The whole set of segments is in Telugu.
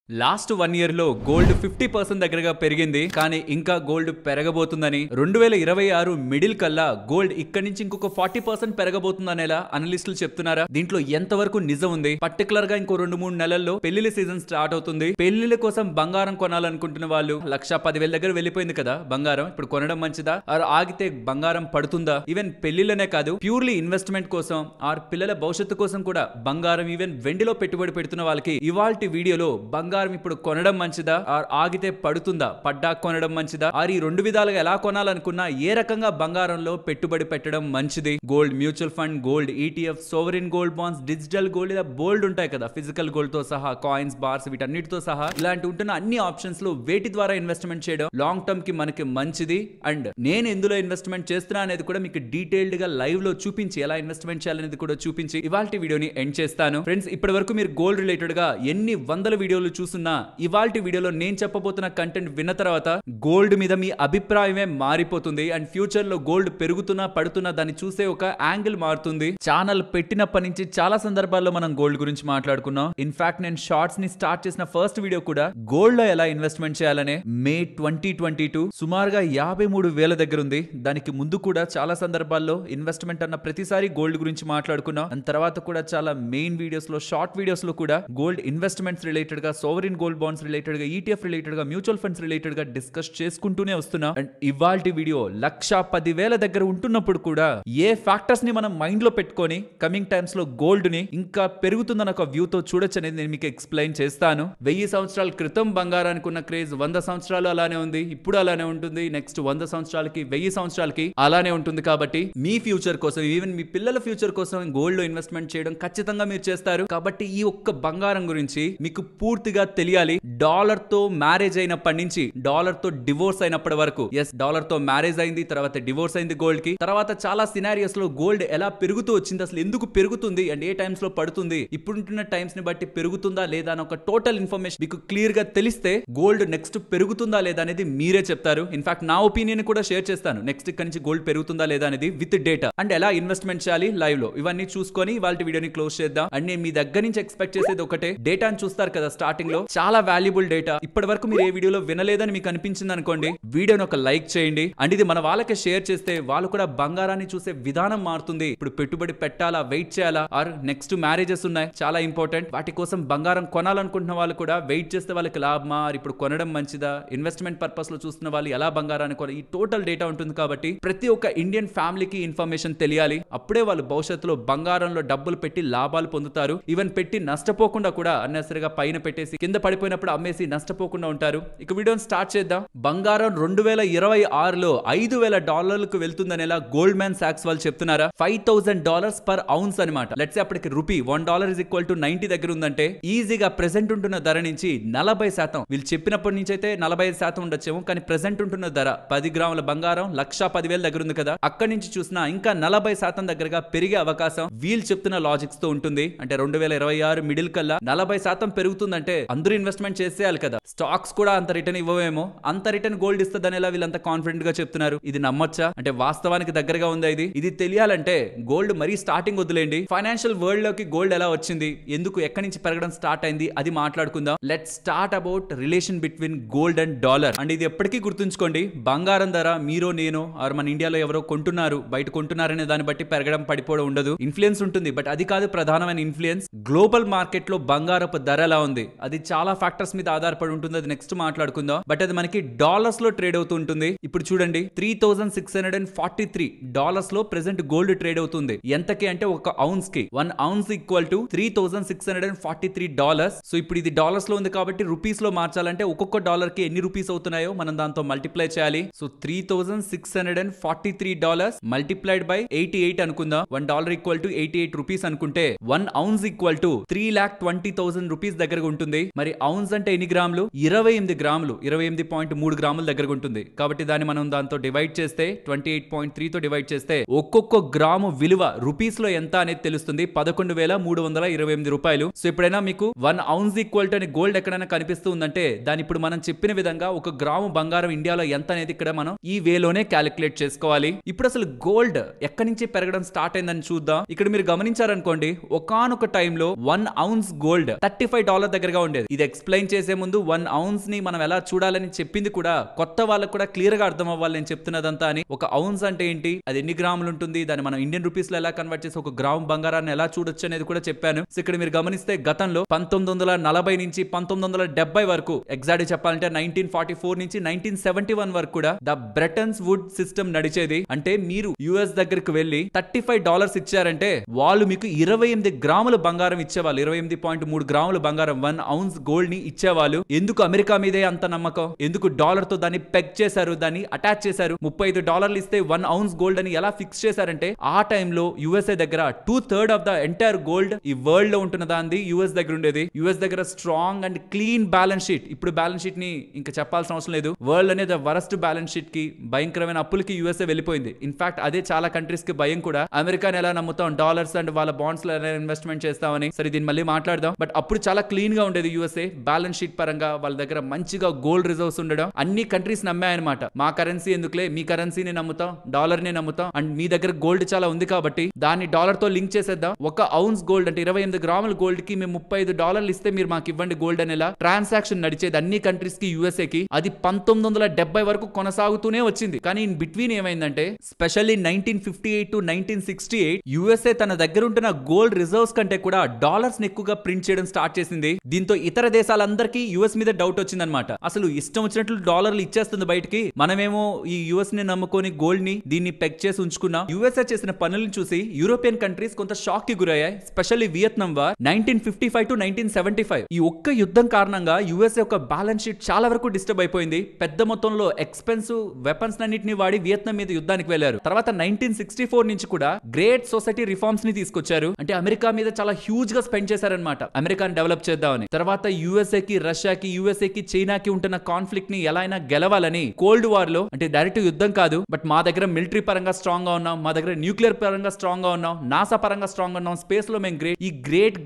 లాస్ట్ 1 year లో గోల్డ్ 50% దగ్గరగా పెరిగింది. కానీ ఇంకా గోల్డ్ పెరగబోతుందని 2026 మిడిల్ కల్లా గోల్డ్ ఇక్కడి నుంచి ఇంకొక 40% పెరగబోతుందనేలా అనలిస్టులు చెప్తున్నారా? దీంట్లో ఎంతవరకు నిజం ఉంది? పర్టికులర్ గా ఇంకో 2-3 నెలల్లో పెళ్లిళ్ళ సీజన్ స్టార్ట్ అవుతుంది. పెళ్లిళ్ళ కోసం బంగారం కొనాలనుకుంటున్న వాళ్ళు 1,10,000 దగ్గర వెళ్ళిపోయింది కదా బంగారం. ఇప్పుడు కొనడం మంచిదా? ఆగితే బంగారం పడుతుందా? ఈవెన్ పెళ్లిళ్ళనే కాదు, ప్యూర్లీ ఇన్వెస్ట్మెంట్ కోసం ఆర్ పిల్లల భవిష్యత్తు కోసం కూడా బంగారం ఈవెన్ వెండిలో పెట్టుబడి పెడుతున్న వాళ్ళకి ఇవాల్టి వీడియోలో బంగారం ఇప్పుడు కొనడం మంచిదా ఆర్ ఆగితే పడుతుందా? పడ్డా కొనడం మంచిదా ఆర్ ఈ రెండు విధాలుగా ఎలా కొనాలనుకున్నా ఏ రకంగా బంగారంలో పెట్టుబడి పెట్టడం మంచిది? Gold mutual fund, gold ETF, sovereign gold bonds, digital gold, ఇలా బోల్డ్ ఉంటాయి కదా, ఫిజికల్ గోల్డ్ తో సహా, కాయిన్స్, బార్స్, వీటన్నిటితో సహా ఇలాంటి ఉంటున్న అన్ని ఆప్షన్స్ లో వేటి ద్వారా ఇన్వెస్ట్మెంట్ చేయడం లాంగ్ టర్మ్ కి మనకి మంచిది అండ్ నేను ఎందులో ఇన్వెస్ట్మెంట్ చేస్తున్నా అనేది కూడా మీకు డీటెయిల్డ్ గా లైవ్ లో చూపించి ఎలా ఇన్వెస్ట్మెంట్ చేయాలనేది కూడా చూపించి ఇవాల్టి వీడియోని ఎండ్ చేస్తాను. ఫ్రెండ్స్, ఇప్పటి వరకు మీరు గోల్డ్ రిలేటెడ్ గా ఎన్ని వందల వీడియోలు చూస్తున్నా ఇవాల్టి వీడియోలో నేను చెప్పబోతున్న కంటెంట్ విన్న తర్వాత గోల్డ్ మీద మీ అభిప్రాయమే మారిపోతుంది అండ్ ఫ్యూచర్ లో గోల్డ్ పెరుగుతున్నా పడుతున్నా దాన్ని చూసే ఒక యాంగిల్ మారుతుంది. ఛానల్ పెట్టినప్పటి నుంచి చాలా సందర్భాల్లో మనం గోల్డ్ గురించి మాట్లాడుకున్నాం. ఇన్ఫాక్ట్ నేను షార్ట్స్ ని స్టార్ట్ చేసిన ఫస్ట్ వీడియో కూడా గోల్డ్ లో ఎలా ఇన్వెస్ట్మెంట్ చేయాలనే మే 2022 సుమారుగా 53,000 దగ్గర ఉంది. దానికి ముందు కూడా చాలా సందర్భాల్లో ఇన్వెస్ట్మెంట్ అన్న ప్రతిసారి గోల్డ్ గురించి మాట్లాడుకున్నాం. అండ్ తర్వాత కూడా చాలా మెయిన్ వీడియోస్ లో, షార్ట్ వీడియోస్ లో కూడా గోల్డ్ ఇన్వెస్ట్మెంట్స్ రిలేటెడ్ గా, సోవరిన్ గోల్డ్ బాండ్స్ రిలేటెడ్ గా, ETF రిలేటెడ్ గా, మ్యూచువల్ ఫండ్స్ రిలేటెడ్ గా డిస్కస్ చేసుకుంటూనే వస్తున్నా. అండ్ ఇవాల్టి వీడియో 1,10,000 దగ్గర ఉంటున్నప్పుడు కూడా ఏ ఫ్యాక్టర్స్ ని మనం మైండ్ లో పెట్టుకొని కమింగ్ టైమ్స్ లో గోల్డ్ ని ఇంకా పెరుగుతుందన్న ఒక వ్యూ తో చూడొచ్చు అనేది నేను మీకు ఎక్స్ప్లెయిన్ చేస్తాను. 1000 సంవత్సరాల క్రితం బంగారానికి ఉన్న క్రేజ్ 100 సంవత్సరాలు అలానే ఉంది, ఇప్పుడు అలానే ఉంటుంది, నెక్స్ట్ 100 సంవత్సరాలకి 1000 సంవత్సరాలకి అలానే ఉంటుంది. కాబట్టి మీ ఫ్యూచర్ కోసం, ఈవెన్ మీ పిల్లల ఫ్యూచర్ కోసం గోల్డ్ లో ఇన్వెస్ట్మెంట్ చేయడం ఖచ్చితంగా మీరు చేస్తారు. కాబట్టి ఈ ఒక్క బంగారం గురించి మీకు పూర్తిగా తెలియాలి. డాలర్ తో మ్యారేజ్ అయినప్పటి నుంచి డాలర్ తో డివోర్స్ అయినప్పటి వరకు, ఎస్, డాలర్ తో మ్యారేజ్ అయింది, తర్వాత డివోర్స్ అయింది గోల్డ్ కి, తర్వాత చాలా సినారియోస్ లో గోల్డ్ ఎలా పెరుగుతూ వచ్చింది, అసలు ఎందుకు పెరుగుతుంది అండ్ ఏ టైమ్స్ లో పడుతుంది, ఇప్పుడుంటున్న టైమ్స్ ని బట్టి పెరుగుతుందా లేదా అని ఒక టోటల్ ఇన్ఫర్మేషన్ మీకు క్లియర్ గా తెలిస్తే గోల్డ్ నెక్స్ట్ పెరుగుతుందా లేదా అనేది మీరే చెప్తారు. ఇన్ఫాక్ట్ నా ఒపీనియన్ కూడా షేర్ చేస్తాను. నెక్స్ట్ ఇక్కడ నుంచి గోల్డ్ పెరుగుతుందా లేదా అనేది విత్ డేటా అండ్ ఎలా ఇన్వెస్ట్మెంట్ చేయాలి లైవ్ లో, ఇవన్నీ చూసుకొని వాళ్ళ వీడియోని క్లోజ్ చేద్దాం. అండ్ నేను మీ దగ్గర నుంచి ఎక్స్పెక్ట్ చేసేది ఒకటే, డేటాను చూస్తారు కదా స్టార్టింగ్ లో, చాలా వాల్యుబుల్ డేటా. ఇప్పటి వరకు మీరు ఏ వీడియోలో వినలేదని మీకు అనిపించింది అనుకోండి, వీడియోని ఒక లైక్ చేయండి అండ్ ఇది మన వాళ్ళకి షేర్ చేస్తే వాళ్ళు కూడా బంగారాన్ని చూసే విధానం మారుతుంది. ఇప్పుడు పెట్టుబడి పెట్టాలా, వెయిట్ చేయాలా, ఆర్ నెక్స్ట్ మ్యారేజెస్ ఉన్నాయి చాలా ఇంపార్టెంట్, వాటి కోసం బంగారం కొనాలనుకుంటున్న వాళ్ళు కూడా వెయిట్ చేస్తే వాళ్ళకి లాభమా, ఇప్పుడు కొనడం మంచిదా, ఇన్వెస్ట్మెంట్ పర్పస్ లో చూస్తున్న వాళ్ళు ఎలా బంగారాన్ని కొన, ఈ టోటల్ డేటా ఉంటుంది. కాబట్టి ప్రతి ఒక్క ఇండియన్ ఫ్యామిలీకి ఇన్ఫర్మేషన్ తెలియాలి. అప్పుడే వాళ్ళు భవిష్యత్తులో బంగారంలో డబ్బులు పెట్టి లాభాలు పొందుతారు. ఈవెన్ పెట్టి నష్టపోకుండా కూడా అన్నెసరిగా పైన పెట్టేసి కింద పడిపోయినప్పుడు అమ్మేసి నష్టపోకుండా ఉంటారు. ఇక వీడియోని స్టార్ట్ చేద్దాం. బంగారం 2026లో $5,000 వెళ్తుందనేలా గోల్డ్ మ్యాన్ సాక్స్ వాళ్ళు చెప్తున్నారా? $5,000 per ounce అనమాట. లెట్స్ సే అప్పటికి రూపీ $1 దగ్గర ఉందంటే ఈజీగా ప్రెసెంట్ ఉంటున్న ధర నుంచి 40%, వీళ్ళు చెప్పినప్పటి నుంచి అయితే 45% ఉండొచ్చేమో, కానీ ప్రెసెంట్ ఉంటున్న ధర 10 గ్రాముల బంగారం 1,10,000 దగ్గర ఉంది కదా, అక్కడి నుంచి చూసినా ఇంకా 40% దగ్గరగా పెరిగే అవకాశం వీళ్ళు చెప్తున్న లాజిక్స్ తో ఉంటుంది. అంటే 2026 మిడిల్ కల్లా 40% పెరుగుతుందంటే అందరూ ఇన్వెస్ట్మెంట్ చేసేయాలి కదా. స్టాక్స్ కూడా అంత రిటర్న్ ఇవ్వవేమో, అంత రిటర్న్ గోల్డ్ ఇస్తుందని ఎలా వీళ్ళంతా కాన్ఫిడెంట్ గా చెప్తున్నారు? ఇది నమ్మొచ్చా? అంటే వాస్తవానికి దగ్గరగా ఉందా ఇది తెలియాలంటే గోల్డ్ మరీ స్టార్టింగ్ వదిలేండి, ఫైనాన్షియల్ వరల్డ్ లోకి గోల్డ్ ఎలా వచ్చింది, ఎందుకు, ఎక్కడి నుంచి పెరగడం స్టార్ట్ అయింది, అది మాట్లాడుకుందాం. Let's start about relation between gold and dollar. And ఇది ఎప్పటికీ గుర్తుంచుకోండి, బంగారం ధర మీరో నేనో ఆర్ మన ఇండియాలో ఎవరో కొంటున్నారు, బయట కొంటున్నారనే దాన్ని బట్టి పెరగడం పడిపోవడం ఉండదు. ఇన్ఫ్లుయెన్స్ ఉంటుంది, బట్ అది కాదు ప్రధానమైన ఇన్ఫ్లుయెన్స్. గ్లోబల్ మార్కెట్ లో బంగారపు ధర ఎలా ఉంది, అది చాలా ఫ్యాక్టర్స్ మీద ఆధారపడి ఉంటుంది. అది నెక్స్ట్ మాట్లాడుకుందాం. బట్ అది మనకి డాలర్స్ లో ట్రేడ్ అవుతూ ఉంటుంది. ఇప్పుడు చూడండి, $3,643 లో ప్రెసెంట్ గోల్డ్ ట్రేడ్ అవుతుంది. ఎంతకి అంటే ఒక ఔన్స్ కి 1 ounce ఈక్వల్ టు $3,643. సో ఇప్పుడు ఇది డాలర్స్ లో ఉంది కాబట్టి రూపీస్ లో మార్చాలంటే ఒక్కొక్క డాలర్ కి ఎన్ని రూపీస్ అవుతున్నాయో మనం దాంతో మల్టిప్లై చేయాలి. సో $3,643 మల్టిప్లైడ్ బై 88 అనుకుందాం. $1 ఈక్వల్ టు 88 రూపీస్ అనుకుంటే 1 ounce ఈక్వల్ టు 3,20,000 రూపీస్ దగ్గరగా ఉంటుంది. మరి ఔన్స్ అంటే ఎన్ని గ్రాములు? 28 గ్రాములు, 28.3 గ్రాముల దగ్గరగా ఉంటుంది. కాబట్టి దాన్ని మనం దాంతో డివైడ్ చేస్తే 28.3 తో డివైడ్ చేస్తే ఒక్కొక్క గ్రాము విలువ రూపీస్ లో ఎంత అనేది తెలుస్తుంది. 11,328 రూపాయలు. సో ఎప్పుడైనా మీకు 1 ounce ఈక్వల్ టు అని గోల్డ్ ఎక్కడైనా కనిపిస్తూ ఉందంటే దాని ఇప్పుడు మనం చెప్పిన విధంగా ఒక గ్రాము బంగారం ఇండియాలో ఎంత అనేది ఇక్కడ మనం ఈ వేలోనే క్యాలిక్యులేట్ చేసుకోవాలి. ఇప్పుడు అసలు గోల్డ్ ఎక్కడి నుంచి పెరగడం స్టార్ట్ అయిందని చూద్దాం. ఇక్కడ మీరు గమనించారనుకోండి, ఒకానొక టైంలో 1 ounce గోల్డ్ $35 దగ్గరగా ఉండేది. ఉండేది. ఇది ఎక్స్ప్లెయిన్ చేసే ముందు 1 ఔన్స్ ని మనం ఎలా చూడాలని చెప్పింది కూడా కొత్త వాళ్ళకు కూడా క్లియర్ గా అర్థం అవ్వాలి నేను చెప్తున్నదంతా అని. ఒక ఔన్స్ అంటే ఏంటి, అది ఎన్ని గ్రాములు ఉంటుంది, దాన్ని మనం ఇండియన్ రూపీస్ లో ఎలా కన్వర్ట్ చేసి ఒక గ్రామ్ బంగారాన్ని ఎలా చూడొచ్చు అనేది కూడా చెప్పాను. సో ఇక్కడ మీరు గమనిస్తే గతంలో 1940 నుంచి 1970 వరకు, ఎగ్జాక్ట్ చెప్పాలంటే 1944 నుంచి 1971 వరకు కూడా ద బ్రెటన్స్ వుడ్ సిస్టమ్ నడిచేది. అంటే మీరు యుఎస్ దగ్గరికి వెళ్లి $35 ఇచ్చారంటే వాళ్ళు మీకు 28 గ్రాముల బంగారం ఇచ్చేవాళ్ళు. 28.3 గ్రాముల బంగారం 1 ఔన్స్ గోల్డ్ ని ఇచ్చేవాళ్ళు. ఎందుకు అమెరికా మీదే అంత నమ్మకం, ఎందుకు డాలర్ తో దాన్ని పెగ్ చేశారు, దాన్ని అటాచ్ చేశారు. $35 ఇస్తే 1 ఔన్స్ గోల్డ్ అని ఎలా ఫిక్స్ చేశారంటే ఆ టైంలో యుఎస్ఏ దగ్గర 2/3 ఆఫ్ ద ఎంటైర్ గోల్డ్ ఈ వరల్డ్ లో ఉంటున్న దాన్ని యుఎస్ దగ్గర ఉండేది. యుఎస్ దగ్గర strong and clean balance sheet. ఇప్పుడు బ్యాలెన్స్ షీట్ ని ఇంకా చెప్పాల్సిన అవసరం లేదు. వరల్డ్ అనేది వరస్ట్ బ్యాలెన్స్ షీట్ కి, భయంకరమైన అప్పులకి యుఎస్ఏ వెళ్ళిపోయింది. ఇన్ఫాక్ట్ అదే చాలా కంట్రీస్ కి భయం కూడా. అమెరికాని ఎలా నమ్ముతాం, డాలర్స్ అండ్ వాళ్ళ బాండ్స్ లో ఎలా ఇన్వెస్ట్మెంట్ చేస్తామని. సరే దీన్ని మళ్ళీ మాట్లాడదాం. బట్ అప్పుడు చాలా క్లీన్ గా ఉండేది యుఎస్ఏ బ్యాలెన్స్ షీట్ పరంగా. వాళ్ళ దగ్గర మంచిగా గోల్డ్ రిజర్వ్స్ ఉండడం, అన్ని కంట్రీస్ నమ్మాయన్నమాట. మా కరెన్సీ ఎందుకులే, మీ కరెన్సీని నమ్ముతాం, డాలర్ ని నమ్ముతాం, అండ్ మీ దగ్గర గోల్డ్ చాలా ఉంది కాబట్టి దాన్ని డాలర్ తో లింక్ చేసేద్దాం. ఒక ఔన్స్ గోల్డ్ అంటే 28 గ్రాముల గోల్డ్ కి మేము $35 ఇస్తే మీరు మాకు ఇవ్వండి గోల్డ్ అనేలా ట్రాన్సాక్షన్ నడిచేది అన్ని కంట్రీస్ కి, యుఎస్ఏ కి. అది 1970 వరకు కొనసాగుతూనే వచ్చింది. కానీ ఇన్ బిట్వీన్ ఏమైందంటే స్పెషల్లీ 1958 టు 1968 యుఎస్ఏ తన దగ్గర ఉంటున్న గోల్డ్ రిజర్వ్స్ కంటే కూడా డాలర్స్ ని ఎక్కువగా ప్రింట్ చేయడం స్టార్ట్ చేసింది. దీంతో ఇతర దేశాలందరికీ యుఎస్ మీద డౌట్ వచ్చిందనమాట. అసలు ఇష్టం వచ్చినట్లు డాలర్లు ఇచ్చేస్తుంది బయటికి, మనమేమో ఈ యుఎస్ ని నమ్ముకొని గోల్డ్ ని దీన్ని పెగ్ చేసి ఉంచుకున్నాం. యుఎస్ఏ చేసిన పనులను చూసి యూరోపియన్ కంట్రీస్ కొంత షాక్ కి గురయ్యాయి. స్పెషల్లీ వియత్నాం వార్ 1955 టు 1975 ఈ ఒక్క యుద్ధం కారణంగా యుఎస్ఏ యొక్క బ్యాలెన్స్ షీట్ చాలా వరకు డిస్టర్బ్ అయిపోయింది. పెద్ద మొత్తంలో ఎక్స్పెన్సివ్ వెపన్స్ అన్నిటిని వాడి వియత్నాం మీద యుద్ధానికి వెళ్లారు. తర్వాత 1964 నుంచి కూడా గ్రేట్ సొసైటీ రిఫార్మ్స్ ని తీసుకొచ్చారు. అంటే అమెరికా మీద చాలా హ్యూజ్ గా స్పెండ్ చేశారనమాట అమెరికాని డెవలప్ చేద్దామని. తర్వాత యుఎస్ఏ కి, రష్యాకి, యుఎస్ఏ కి, చైనాకి ఉంటున్న కాన్ఫ్లిక్ట్ ని ఎలా అయినా గెలవాలని కోల్డ్ వార్ లో, అంటే డైరెక్ట్ యుద్ధం కాదు బట్ మా దగ్గర మిలిటరీ పరంగా స్ట్రాంగ్ గా ఉన్నాం, మా దగ్గర న్యూక్లియర్ పరంగా స్ట్రాంగ్ గా ఉన్నాం, నాసా పరంగా స్ట్రాంగ్ గా ఉన్నాం, స్పేస్ లో మేము గ్రేట్, ఈ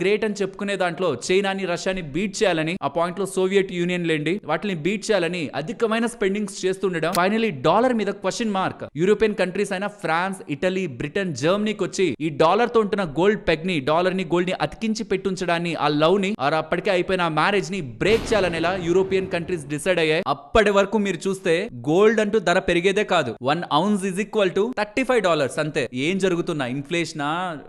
గ్రేట్ అని చెప్పుకునే దాంట్లో చైనాని, రష్యాని బీట్ చేయాలని, ఆ పాయింట్ లో సోవియట్ యూనియన్ లేండి వాటిని బీట్ చేయాలని అధికమైన స్పెండింగ్స్ చేస్తుండడం. ఫైనలీ డాలర్ మీద క్వశ్చన్ మార్క్. యూరోపియన్ కంట్రీస్ అయిన ఫ్రాన్స్, ఇటలీ, బ్రిటన్, జర్మనీకి వచ్చి ఈ డాలర్ తో ఉంటున్న గోల్డ్ పెగ్ ని, డాలర్ ని, గోల్డ్ ని అతికించి పెట్టుంచడాన్ని, ఆ లవ్ ని, అప్పటికే అయిపోయిన ఆ మ్యారేజ్ ని బ్రేక్ చేయాలనేలా యూరోపియన్ కంట్రీస్ డిసైడ్ అయ్యాయి. అప్పటి వరకు మీరు చూస్తే గోల్డ్ అంటూ ధర పెరిగేదే కాదు. 1 ఔన్స్ ఈజ్ ఈక్వల్ టు $35 అంతే. ఏం జరుగుతున్నా, ఇన్ఫ్లేషన్,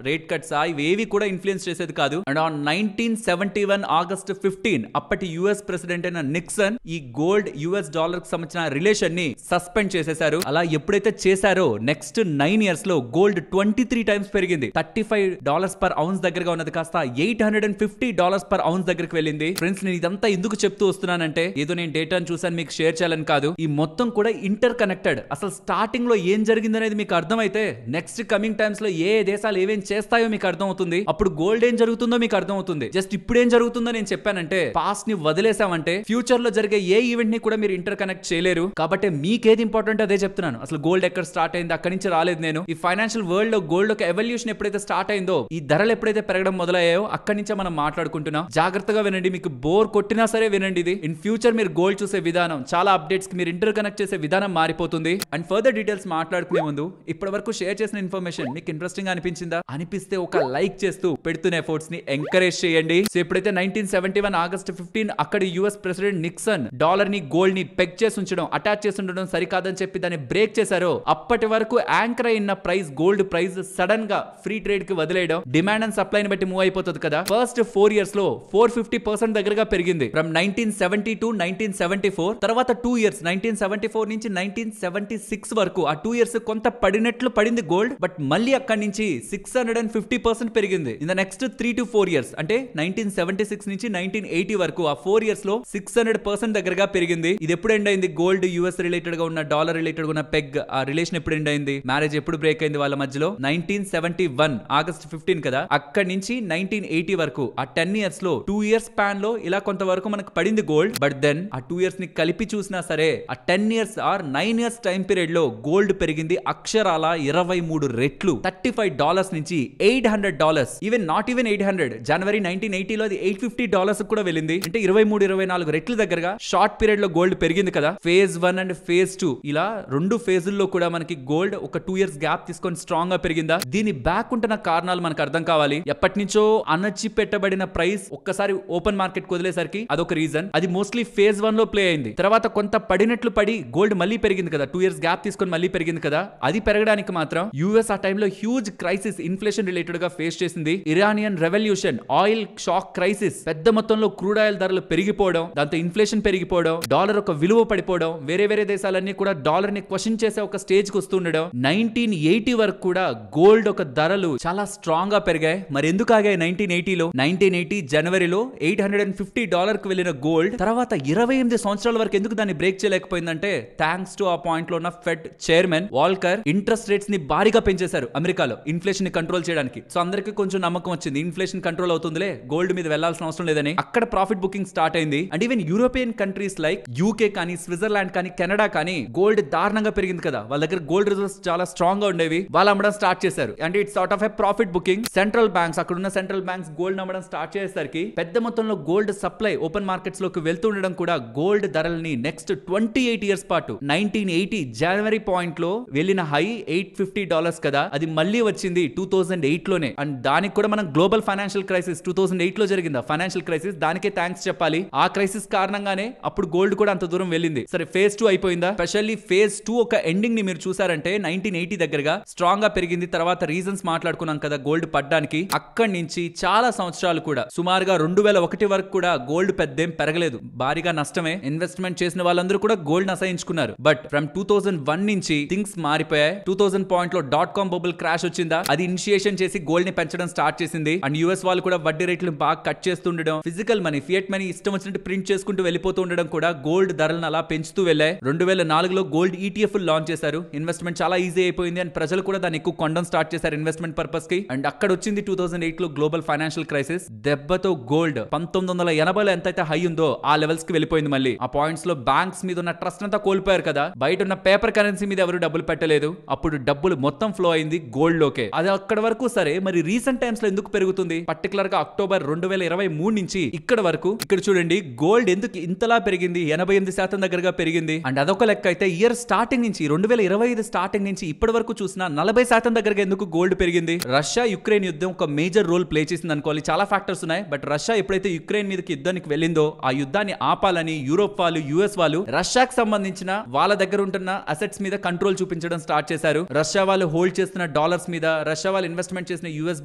రేట్ కట్స్, ఇవేవి కూడా ఇన్ఫ్లుయెన్స్ చేసేది కాదు. అండ్ ఆన్ 1971 ఆగస్ట్ 15 అప్పటి యుఎస్ ప్రెసిడెంట్ అయిన నిక్సన్ ఈ గోల్డ్ యుఎస్ డాలర్ కి సంబంధించిన రిలేషన్ ని సస్పెండ్ చేసేశారు. అలా ఎప్పుడైతే చేశారో నెక్స్ట్ 9 ఇయర్స్ లో గోల్డ్ 23 టైమ్స్ పెరిగింది. $35 పర్ ఔన్స్ దగ్గరగా ఉన్నది కాస్త $850 పర్ ఔన్స్ దగ్గరికి వెళ్ళింది. ఫ్రెండ్స్ నేను ఇదంతా ఎందుకు చెప్తూ వస్తున్నానంటే ఏదో నేను డేటాను చూసాను మీకు షేర్ చేయాలని కాదు. ఈ మొత్తం కూడా ఇంటర్ కనెక్టెడ్. అసలు స్టార్టింగ్ లో ఏం జరిగింది అనేది మీకు అర్థమైతే నెక్స్ట్ కమింగ్ టైమ్స్ లో ఏ దేశాలు ఏమేం చేస్తాయో మీకు అర్థం అవుతుంది. అప్పుడు గోల్డ్ ఏం జరుగుతుందో మీకు అర్థం అవుతుంది. జస్ట్ ఇప్పుడు ఏం జరుగుతుందో నేను చెప్పానంటే పాస్ట్ ని వదిలేసామంటే ఫ్యూచర్ లో జరిగే ఏ ఈవెంట్ ని కూడా మీరు ఇంటర్ కనెక్ట్ చేయలేరు. కాబట్టి మీకేది ఇంపార్టెంట్ అదే చెప్తున్నాను. అసలు గోల్డ్ ఎక్కడ స్టార్ట్ అయింది, అక్కడి నుంచి రాలేదు నేను. ఈ ఫైనాన్షియల్ వరల్డ్ లో గోల్డ్ ఒక ఎవల్యూషన్ ఎప్పుడైతే స్టార్ట్ అయిందో, ఈ ధరలు ఎప్పుడైతే పెరగడం మొదలయ్యాయో అక్కడి నుంచే మనం మాట్లాడుకుంటున్నాం. జాగ్రత్తగా వినండి, మీకు బోర్ కొట్టినా సరే వినండి. ఇది ఇన్ ఫ్యూచర్ మీరు గోల్డ్ చూసే విధానం, చాలా అప్డేట్స్ కి మీరు ఇంటర్ కనెక్ట్ చేసే విధానం మారిపోతుంది. అండ్ ఫర్దర్ డీటెయిల్స్ మాట్లాడుకునే ముందు ఇప్పటి వరకు షేర్ చేసిన ఇన్ఫర్మేషన్ మీకు ఇంట్రెస్టింగ్ అనిపించిందా? అనిపిస్తే ఒక లైక్ చేస్తూ పెడుతున్న ఎఫర్ట్స్ ని ఎంకరేజ్ చేయండి. సో ఎప్పుడైతే 1971 ఆగస్ట్ 15 అక్కడ యుఎస్ ప్రెసిడెంట్ నిక్సన్ డాలర్ ని, గోల్డ్ ని పెగ్ చేసి ఉంచడం, అటాచ్ చేసి ఉండడం సరికాదని చెప్పి దాన్ని బ్రేక్ చేశారో, అప్పటి వరకు యాంకర్ అయిన ప్రైస్, గోల్డ్ ప్రైస్ సడన్ గా ఫ్రీ ట్రేడ్ కి వదిలేయడం, డిమాండ్ అండ్ సప్లై ని బట్టి మూవ్ అయిపోతుంది కదా. ఫస్ట్ 4 ఇయర్స్ లో 450% దగ్గరగా పెరిగింది ఫ్రమ్ 1970 టు 1974. తర్వాత 2 ఇయర్స్ 1974 నుంచి 1976 వరకు ఆ 2 ఇయర్స్ కొంత పడినట్లు పడింది గోల్డ్. బట్ మళ్ళీ అక్కడి నుంచి 650% పెరిగింది. In the next 3 to 4 years అంటే 1976 నుంచి 1980 వరకు ఆ 4 ఇయర్స్ లో 600% దగ్గరగా పెరిగింది. ఇది ఎప్పుడు ఎండ్ అయింది? గోల్డ్ యుఎస్ రిలేటెడ్ గా ఉన్న, డాలర్ రిలేటెడ్ గా ఉన్న పెగ్ ఆ రిలేషన్ ఎప్పుడు ఎండ్ అయింది? మ్యారేజ్ ఎప్పుడు బ్రేక్ అయింది వాళ్ళ మధ్యలో? 1971 ఆగస్ట్ 15 కదా. అక్కడి నుంచి 1980 వరకు ఆ 10 ఇయర్స్ లో 2 ఇయర్స్ స్పాన్ లో ఇలా కొంతవరకు మనకు పడింది గోల్డ్. బట్ దెన్ ఆ 2 ఇయర్స్ ని కలిపి చూసినా సరే ఆ 10 years or 9 years time period లో గోల్డ్ పెరిగింది అక్షరాల 23 రెట్లు. $35 నుంచి $800, ఈవెన్ నాట్ ఈవెన్ 800. జనవరి 1980 లో అది $850 కూడా వెళ్ళింది. అంటే 23-24 రెట్లు దగ్గరగా షార్ట్ పీరియడ్ లో గోల్డ్ పెరిగింది కదా. ఫేజ్ 1 అండ్ ఫేజ్ 2 ఇలా 2 ఫేజుల్లో కూడా మనకి గోల్డ్ ఒక 2 ఇయర్స్ గ్యాప్ తీసుకొని స్ట్రాంగ్ గా పెరిగిందా? దీని బ్యాక్ ఉంటున్న కారణాలు మనకు అర్థం కావాలి. ఎప్పటి నుంచో అణచిపెట్టబడిన ప్రైస్ ఒక్కసారి ఓపెన్ ఓపెన్ మార్కెట్ వదిలేసరికి అదొక రీజన్. అది మోస్ట్లీ ఫేజ్ 1 లో ప్లే అయింది. తర్వాత కొంత పడినట్లు పడి గోల్డ్ మళ్ళీ పెరిగింది కదా, 2 ఇయర్స్ గ్యాప్ తీసుకొని మళ్ళీ పెరిగింది కదా. అది పెరగడానికి మాత్రం యూఎస్ ఆ టైంలో హ్యూజ్ క్రైసిస్ ఇన్ఫ్లేషన్ రిలేటెడ్ గా ఫేస్ చేసింది. Iranian revolution, oil shock crisis, పెద్ద మొత్తంలో క్రూడ్ ఆయిల్ ధరలు పెరిగిపోవడం, దాంతో ఇన్ఫ్లేషన్ పెరిగిపోవడం, డాలర్ ఒక విలువ పడిపోవడం, వేరే దేశాలన్నీ కూడా డాలర్ ని క్వశ్చన్ చేసే ఒక స్టేజ్ కు వస్తుండడం. 1980 వరకు కూడా గోల్డ్ ఒక ధరలు చాలా స్ట్రాంగ్ గా పెరిగాయి. మరి ఎందుకు ఆగాయి 1980లో? 1980 జనవరిలో $850 కు వెళ్ళిన గోల్డ్ తర్వాత 28 సంవత్సరాల వరకు ఎందుకు దాన్ని బ్రేక్ చేయలేకపోయిందంటే, థ్యాంక్స్ టు ఆ పాయింట్ లో ఉన్న fed chairman Walker interest rates ని భారీగా పెంచేశారు అమెరికాలో ఇన్ఫ్లేషన్ ని కంట్రోల్ చేయడానికి. సో అందరికీ కొంచెం నమ్మకం వచ్చింది, ఇన్ఫ్లేషన్ కంట్రోల్ అవుతుందిలే, గోల్డ్ మీద వెళ్లాల్సిన అవసరం లేదని. అక్కడ ప్రాఫిట్ బుకింగ్ స్టార్ట్ అయింది. And even European countries like UK కానీ, స్విట్జర్లాండ్ కానీ, కెనడా కానీ గోల్డ్ దారుణంగా పెరిగింది కదా, వాళ్ళ దగ్గర గోల్డ్ రిజర్వ్స్ చాలా స్ట్రాంగ్ గా ఉండేవి, వాళ్ళు అమ్మడం స్టార్ట్ చేశారు. And it's sort of a profit booking. Central banks, అక్కడ ఉన్న సెంట్రల్ బ్యాంక్స్ గోల్డ్ అమ్మడం స్టార్ట్ చేసేసరికి పెద్ద మొత్తంలో గోల్డ్ సప్లై ఓపెన్ మార్కెట్స్ లోకి వెళ్తుండడం కూడా గోల్డ్ ధరల్ని నెక్స్ట్ 28 ఇయర్స్ పాటు 1980 జనవరి పాయింట్ లో వెళ్ళిన హై $850 కదా, అది మళ్ళీ వచ్చింది 2008 లోనే. అండ్ దానికి కూడా మనం గ్లోబల్ ఫైనాన్షియల్ క్రైసిస్ 2008 లో జరిగిందా ఫైనాన్షియల్ క్రైసిస్, దానికే థ్యాంక్స్ చెప్పాలి. ఆ క్రైసిస్ కారణంగానే అప్పుడు గోల్డ్ కూడా అంత దూరం వెళ్ళింది. సరే ఫేజ్ 2 అయిపోయిందా? స్పెషల్లీ ఫేజ్ 2 ఒక ఎండింగ్ ని మీరు చూసారంటే 1980 దగ్గరగా స్ట్రాంగ్ గా పెరిగింది. తర్వాత రీజన్స్ మాట్లాడుకున్నాం కదా గోల్డ్ పడ్డానికి. అక్కడి నుంచి చాలా సంవత్సరాలు కూడా సుమారుగా 2001 వరకు కూడా గోల్డ్ పెద్దేం పెరగలేదు, భారీగా నష్టమే. ఇన్వెస్ట్మెంట్ చేసిన వాళ్ళందరూ కూడా గోల్డ్ అసహించుకున్నారు. బట్ ఫ్రమ్ 2001 నుంచి థింగ్స్ మారిపోయాయి. 2000 పాయింట్ లో .com బబుల్ క్రాష్ వచ్చిందా, అది ఇనిషియేషన్ చేసి గోల్డ్ ని పెంచడం స్టార్ట్ చేసింది. అండ్ యూఎస్ వాళ్ళు కూడా వడ్డీ రేట్లు బాగా కట్ చేస్తుండడం, ఫిజికల్ మనీ, ఫియట్ మనీ ఇష్టం వచ్చినట్టు ప్రింట్ చేసుకుంటూ వెళ్ళిపోతూ ఉండడం కూడా గోల్డ్ ధరలను అలా పెంచుతూ వెళ్ళాయి. 2004లో గోల్డ్ ETF లాంచ్ చేశారు. ఇన్వెస్ట్మెంట్ చాలా ఈజీ అయిపోయింది అండ్ ప్రజలు కూడా దాన్ని ఎక్కువ కొనడం స్టార్ట్ చేశారు ఇన్వెస్ట్మెంట్ పర్పస్ కి. అండ్ అక్కడ వచ్చింది 2008లో గ్లోబల్ ఫైనాన్షియల్ క్రైసిస్. దెబ్బతో గోల్డ్ 1980లో ఎంతైతే హై ఉందో ఆ లెవెల్స్ కి వెళ్ళిపోయింది. మళ్ళీ ఆ పాయింట్స్ లో బ్యాంక్స్ మీద ఉన్న ట్రస్ట్ అంతా కోల్పోయారు కదా, బయట ఉన్న పేపర్ కరెన్సీ మీద ఎవరు డబ్బులు పెట్టలేదు. అప్పుడు డబ్బులు మొత్తం ఫ్లో అయింది గోల్డ్ లోకే. అది అక్కడ వరకు సరే, మరి రీసెంట్ టైమ్స్ లో ఎందుకు పెరుగుతుంది? పర్టికులర్ గా అక్టోబర్ 2023 నుంచి ఇక్కడ వరకు ఇక్కడ చూడండి గోల్డ్ ఎందుకు ఇంతలా పెరిగింది, 88% దగ్గరగా పెరిగింది. అండ్ అదొక లెక్క అయితే ఇయర్ స్టార్టింగ్ నుంచి 2025 స్టార్టింగ్ నుంచి ఇప్పటి వరకు చూసినా 40% దగ్గరగా ఎందుకు గోల్డ్ పెరిగింది? రష్యా యుక్రెయిన్ యుద్ధం ఒక మేజర్ రోల్ ప్లే చేసింది అనుకోవాలి. చాలా ఫ్యాక్టర్స్ ఉన్నాయి. బట్ రష్యా ఎప్పుడైతే యుక్రెయిన్ మీదకి యుద్ధానికి వెళ్ళిందో ఆ యుద్ధాన్ని ఆపాలని యూరోప్ వాళ్ళు, యుఎస్ వాళ్ళు రష్యాకి సంబంధించిన వాళ్ళ దగ్గర ఉంటున్న అసెట్స్ మీద కంట్రోల్ చూపించడం స్టార్ట్ చేశారు. రష్యా వాళ్ళు హోల్డ్ చేస్తున్న డాలర్స్ మీద, రష్యా వాళ్ళు ఇన్వెస్ట్మెంట్ చేసిన యుఎస్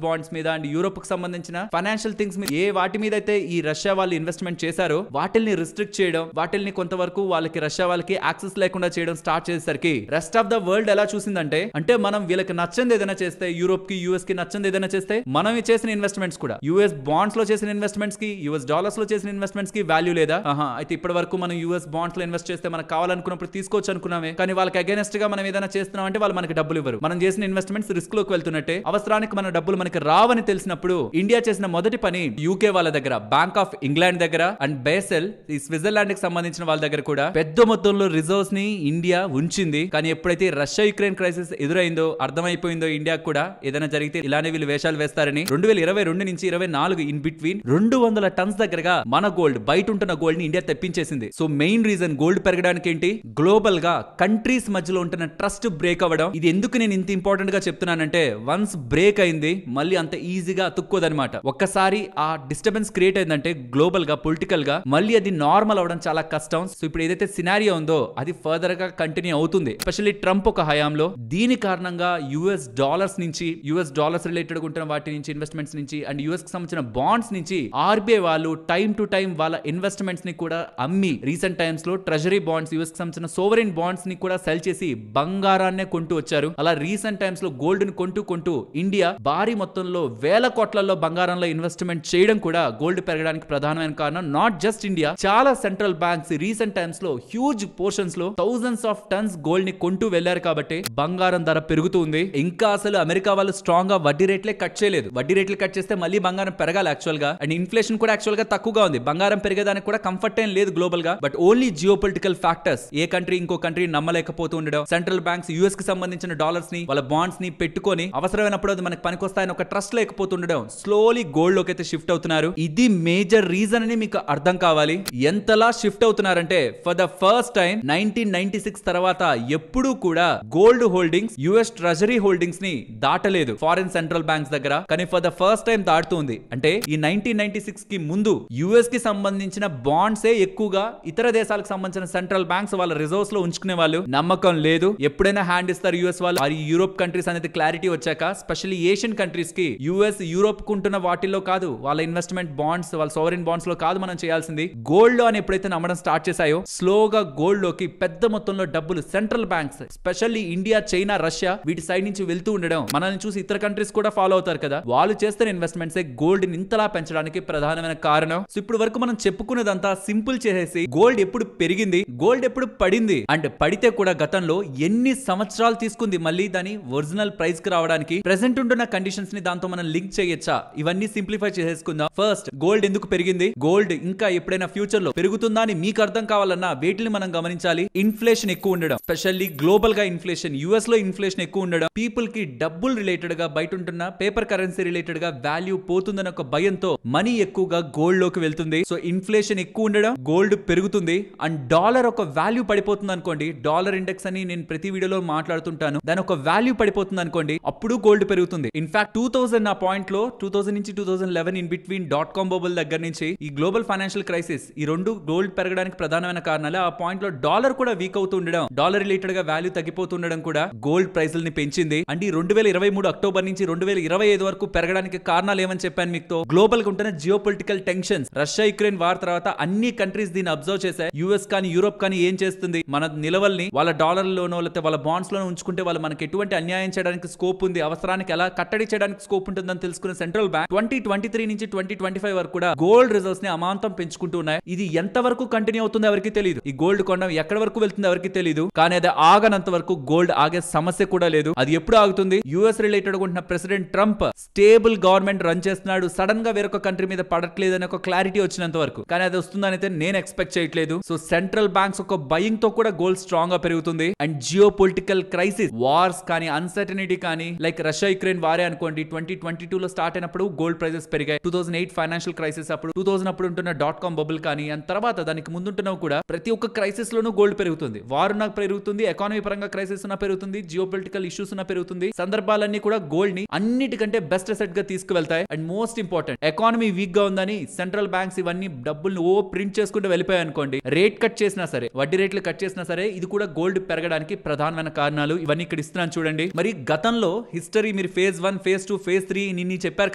బాండ్స్ మీద అండ్ యూరోప్ కి సంబంధించిన ఫైనాన్షియల్ థింగ్స్ మీద, ఏ వాటి మీద అయితే ఈ రష్యా వాళ్ళు ఇన్వెస్ట్మెంట్ చేశారో వాటిల్ని రిస్ట్రిక్ట్ చేయడం, వాటిల్ని కొంతవరకు వాళ్ళకి రష్యా వాళ్ళకి యాక్సెస్ లేకుండా చేయడం స్టార్ట్ చేసేసరికి రెస్ట్ ఆఫ్ ద వరల్డ్ ఎలా చూసిందంటే, అంటే మనం వీళ్ళకి నచ్చంది ఏదైనా చేస్తే, యూరోప్ కి యుఎస్ కి నచ్చంది ఏదైనా చేస్తే, మనం చేసిన ఇన్వెస్ట్మెంట్స్ కూడా యుఎస్ బాండ్స్ లో చేసిన ఇన్వెస్ట్మెంట్స్ కి, యుఎస్ డాలర్స్ లో చేసిన ఇన్వెస్ట్మెంట్స్ కి వాల్యూ లేదా? అయితే ఇప్పటి వరకు మనం యుఎస్ బాండ్స్ లో ఇన్వెస్ట్ చేస్తే మనకు కావాలనుకున్నప్పుడు తీసుకోవచ్చు అనుకున్నామే, కానీ వాళ్ళకి అగైనెస్ట్ గా మనం ఏదైనా చేస్తున్నాం అంటే వాళ్ళు మనకి డబ్బులు ఇవ్వరు. మనం చేసిన ఇన్వెస్ట్మెంట్స్ రిస్క్ లోకి వెళ్తున్నట్టే. అవసరానికి మన డబ్బులు మనకి రావని తెలిసినప్పుడు ఇండియా చేసిన మొదటి పని యూకే వాళ్ళ దగ్గర, బ్యాంక్ ఆఫ్ ఇంగ్లాండ్ దగ్గర అండ్ బేసెల్ ఈ స్విట్జర్లాండ్ కి సంబంధించిన వాళ్ళ దగ్గర కూడా పెద్ద మొత్తంలో రిజర్వ్స్ ని ఇండియా ఉంచింది. కానీ ఎప్పుడైతే రష్యా యుక్రెయిన్ క్రైసిస్ ఎదురైందో, అర్థమైపోయిందో ఇండియా కూడా ఏదైనా జరిగితే ఇలానే వీళ్ళు వేషాలు వేస్తారని 2022 నుంచి 24 ఇన్ బిట్వీన్ 200 టన్స్ దగ్గరగా మన గోల్డ్, బయట ఉంటున్న గోల్డ్ ని ఇండియా తెప్పించేసింది. సో మెయిన్ రీజన్ గోల్డ్ పెరగడానికి ఏంటి? గ్లోబల్ గా కంట్రీస్ మధ్యలో ఉంటున్న ట్రస్ట్ బ్రేక్ అవ్వడం. ఇది ఎందుకు నేను ఇంత ఇంపార్టెంట్ గా చెప్తున్నానంటే, వన్స్ బ్రేక్ అయింది మళ్ళీ అంత ఈజీగా అతుక్కోదనమాట. ఒక్కసారి ఆ డిస్టర్బెన్స్ క్రియేట్ అయిందంటే గ్లోబల్ గా, పొలిటికల్ గా మళ్ళీ అది నార్మల్ అవడం చాలా కష్టం. సో ఇప్పుడు ఏదైతే సినారియో ఉందో అది ఫర్దర్ గా కంటిన్యూ అవుతుంది, ఎస్పెషల్లీ ట్రంప్ ఒక హయాంలో. దీని కారణంగా యుఎస్ డాలర్స్ నుంచి, యుఎస్ డాలర్స్ రిలేటెడ్ ఉంటున్న వాటి నుంచి, ఇన్వెస్ట్మెంట్స్ నుంచి అండ్ యుఎస్ కి సంబంధించిన బాండ్స్ నుంచి ఆర్బీఐ వాళ్ళు టైం టు టైం వాళ్ళ ఇన్వెస్ట్మెంట్స్ ని కూడా అమ్మి, రీసెంట్ టైమ్స్ లో ట్రెజరీ బాండ్స్, యుఎస్ కి సంబంధించిన సోవరెన్ బాండ్స్ ని కూడా సెల్ చేసి బంగారాన్నే కొంటూ వచ్చారు. అలా రీసెంట్ టైమ్స్ లో గోల్డ్ ని కొంటూ ఇండియా భారీ మొత్తంలో వేల కోట్లలో బంగారంలో ఇన్వెస్ట్మెంట్ చేయడం కూడా గోల్డ్ పెరగడానికి ప్రధానమైన కారణం. నాట్ జస్ట్ ఇండియా, చాలా సెంట్రల్ బ్యాంక్స్ రీసెంట్ టైమ్స్ లో హ్యూజ్ పోర్షన్స్ లో థౌసండ్స్ ఆఫ్ టన్స్ గోల్డ్ ని కొంటూ వెళ్లారు కాబట్టి బంగారం ధర పెరుగుతుంది. ఇంకా అసలు అమెరికా వాళ్ళు స్ట్రాంగ్ గా వడ్డీ రేట్లే కట్ చేయలేదు. వడ్డీ రేట్లు కట్ చేస్తే మళ్ళీ బంగారం పెరగాలి యాక్చువల్ గా. అండ్ ఇన్ఫ్లేషన్ కూడా యాక్చువల్ గా తక్కువగా ఉంది. బంగారం పెరిగేదానికి కూడా కంఫర్ట్ ఏం లేదు గ్లోబల్ గా. But only geopolitical factors, A country ఇంకో కంట్రీ నమ్మలేకపోతూ ఉండడం, సెంట్రల్ బ్యాంక్స్ యుఎస్ కి సంబంధించిన డాలర్స్ ని, వాళ్ళ బాండ్స్ ని పెట్టుకొని అవసరమైనప్పుడు అది మనకి పనికొస్తాయని ఒక ట్రస్ట్ లేకపోతుండడం, స్లోలీ గోల్డ్ లోకి అయితే షిఫ్ట్ అవుతున్నారు. ఇది మేజర్ రీజన్ అని మీకు అర్థం కావాలి. ఎంతలా షిఫ్ట్ అవుతున్నారంటే, ఫర్ ద ఫస్ట్ టైం 1996 తర్వాత ఎప్పుడూ కూడా gold holdings US treasury holdings ని దాటలేదు ఫారిన్ సెంట్రల్ బ్యాంక్స్ దగ్గర. కానీ ఫర్ ద ఫస్ట్ టైం దాటుతుంది. అంటే ఈ 1996 కి కి ముందు యుఎస్ కి సంబంధించిన బాండ్సే ఎక్కువగా ఇతర దేశాలకు సంబంధించిన సెంట్రల్ బ్యాంక్స్ వాళ్ళ రిజర్వ్స్ లో ఉంచుకునే వాళ్ళు. నమ్మకం లేదు, ఎప్పుడైనా హ్యాండ్ ఇస్తారు యుఎస్ వాళ్ళు. అది యూరోప్ కంట్రీస్ అనేది క్లారిటీ వచ్చాక, స్పెషల్లీ ఏషియన్ కంట్రీస్ కి యుఎస్ యూరోప్ కుంటున్న వాటిల్లో కాదు, వాళ్ళ ఇన్వెస్ట్మెంట్ బాండ్స్, వాళ్ళ సోవరెన్ బాండ్స్ లో కాదు మనం చేయాల్సింది. గోల్డ్ లో అని ఎప్పుడైతే నమ్మడం స్టార్ట్ చేశాయో, స్లోగా గోల్డ్ లోకి పెద్ద మొత్తంలో డబ్బులు central banks, specially India, China, Russia వీటి సైడ్ నుంచి వెళ్తూ ఉండడం మనల్ని చూసి ఇతర కంట్రీస్ కూడా ఫాలో అవుతారు కదా. వాళ్ళు చేస్తున్న ఇన్వెస్ట్మెంట్స్ గోల్డ్ ని ఇంతలా పెంచడానికి ప్రధానమైన కారణం. సో ఇప్పుడు వరకు మనం చెప్పుకున్నదంతా సింపుల్ చేసేసి గోల్డ్ ఎప్పుడు పెరిగింది, గోల్డ్ ఎప్పుడు పడింది, అండ్ పడితే కూడా గతంలో ఎన్ని సంవత్సరాలు తీసుకుంది మళ్ళీ దాని ఒరిజినల్ ప్రైస్ కి రావడానికి, ప్రెసెంట్ ఉంటున్న కండిషన్స్ ని దాంతో మనం లింక్ చేయొచ్చా, ఇవన్నీ సింప్లిఫై చేసేసుకుందాం. ఫస్ట్, గోల్డ్ ఎందుకు పెరిగింది, గోల్డ్ ఇంకా ఎప్పుడైనా ఫ్యూచర్ లో పెరుగుతుందా అని మీకు అర్థం కావాలన్నా వేటిని మనం గమనించాలి. ఇన్ఫ్లేషన్ ఎక్కువ ఉండడం, స్పెషల్లీ గ్లోబల్ గా ఇన్ఫ్లేషన్, యుఎస్ లో ఇన్ఫ్లేషన్ ఎక్కువ ఉండడం, పీపుల్ కి డబ్బులు రిలేటెడ్ గా బయట ఉంటున్న పేపర్ కరెన్సీ రిలేటెడ్ గా వాల్యూ పోతుందన్న ఒక భయంతో మనీ ఎక్కువగా గోల్డ్ లోకి వెళ్తుంది. సో ఇన్ఫ్లేషన్ ఎక్కువ ఉండడం, గోల్డ్ పెరుగుతుంది. అండ్ డాలర్ ఒక వాల్యూ పడిపోతుంది అనుకోండి, డాలర్ ఇండెక్స్ అని నేను ప్రతి వీడియోలో మాట్లాడుతుంటాను, దాని ఒక వాల్యూ పడిపోతుంది అనుకోండి, అప్పుడు గోల్డ్ పెరుగుతుంది. ఇన్ఫాక్ట్ 2000 ఆ పాయింట్ లో 2000 నుంచి 2011 ఇన్ బిట్వీన్ .com బబుల్ దగ్గర నుంచి ఈ గ్లోబల్ ఫైనాన్షియల్ క్రైసిస్, ఈ రెండు గోల్డ్ పెరగడానికి ప్రధానమైన కారణాలు. ఆ పాయింట్ లో డాలర్ కూడా వీక్ అవుతూ ఉండడం, డాలర్ రిలేటెడ్ గా వాల్యూ తగ్గిపోతుండడం కూడా గోల్డ్ ప్రైస్లని పెంచింది. అండ్ ఈ 2023 అక్టోబర్ నుంచి 2025 వరకు పెరగడానికి కారణాలు ఏమని చెప్పాను మీకు. గ్లోబల్ గా ఉంటున్న geo political tensions, Russia Ukraine war తర్వాత అన్ని కంట్రీస్ దీన్ని అబ్జర్వ్ చేశాయి. యుఎస్ కానీ యూరోప్ కానీ ఏం చేస్తుంది, మన నిలవల్ని వాళ్ళ డాలర్లోనో లేకపోతే వాళ్ళ బాండ్స్ లోనో ఉంచుకుంటే వాళ్ళు మనకి ఎటువంటి అన్యాయం చేయడానికి స్కోప్ ఉంది, అవసరానికి ఎలా కట్టడి చేయడానికి స్కోప్ ఉంటుందని తెలుసుకున్న సెంట్రల్ బ్యాంక్ 2023 నుంచి 2025 వరకు కూడా గోల్డ్ రిజర్వ్స్ ని అమాంతం పెంచుకుంటూ ఉన్నాయి. ఇది ఎంత వరకు కంటిన్యూ అవుతుందో ఎవరికి తెలియదు. ఈ గోల్డ్ కొనడం ఎక్కడి వరకు వెళ్తుందో ఎవరికి తెలియదు. కానీ అది ఆగనంత వరకు గోల్డ్ ఆగే సమస్య కూడా లేదు. అది ఎప్పుడు ఆగుతుంది, యుఎస్ రిలేటెడ్ ఉంటున్న president Trump stable government run చేస్తున్నాడు, సడన్ గా వేరొక కంట్రీ మీద పడట్లేదు అనే ఒక క్లారిటీ వచ్చినంత వరకు. కానీ అది వస్తుందని అయితే నేను ఎక్స్పెక్ట్ చేయట్లేదు. సో సెంట్రల్ బ్యాంక్స్ ఒక బయింగ్ తో కూడా గోల్డ్ స్ట్రాంగ్ గా పెరుగుతుంది. And geo political crisis, wars కానీ, అన్సర్టనిటీ కానీ, లైక్ రష్యా యుక్రెయిన్ వారే అనుకోండి, 2022 లో స్టార్ట్ అయినప్పుడు గోల్డ్ ప్రైసెస్ పెరిగాయి. 2008 ఫైనాన్షియల్ క్రైసిస్ అప్పుడు, 2000 అప్పుడు ఉంటున్న .com బబుల్ కానీ, అండ్ తర్వాత దానికి ముందుంటున్నవి కూడా ప్రతి ఒక్క క్రైసిస్ లోనూ గోల్డ్ పెరుగుతుంది. వార్ ఉన్న పెరుగుతుంది, ఎకానమీ పరంగా క్రైసిస్ ఉన్న పెరుగుతుంది, జియో పొలిటికల్ ఇష్యూస్ ఉన్న పెరుగుతుంది. సందర్భాలన్నీ కూడా గోల్డ్ ని అన్నిటికంటే బెస్ట్ అసెట్ గా తీసుకువెళ్తాయి. And most important, economy weak గా ఉందని సెంట్రల్ బ్యాంక్స్ ఇవన్నీ డబ్బుల్ని ప్రింట్ చేసుకుంటూ వెళ్ళిపోయాయి అనుకోండి, రేట్ కట్ చేసినా సరే, వడ్డీ రేట్లు కట్ చేసినా సరే, ఇది కూడా గోల్డ్ పెరగడానికి ప్రధానమైన కారణాలు. ఇవన్నీ ఇక్కడ ఇస్తున్నాను చూడండి. మరి గతంలో హిస్టరీ మీరు ఫేజ్ 1, ఫేజ్ 2, ఫేజ్ 3 నిన్న చెప్పారు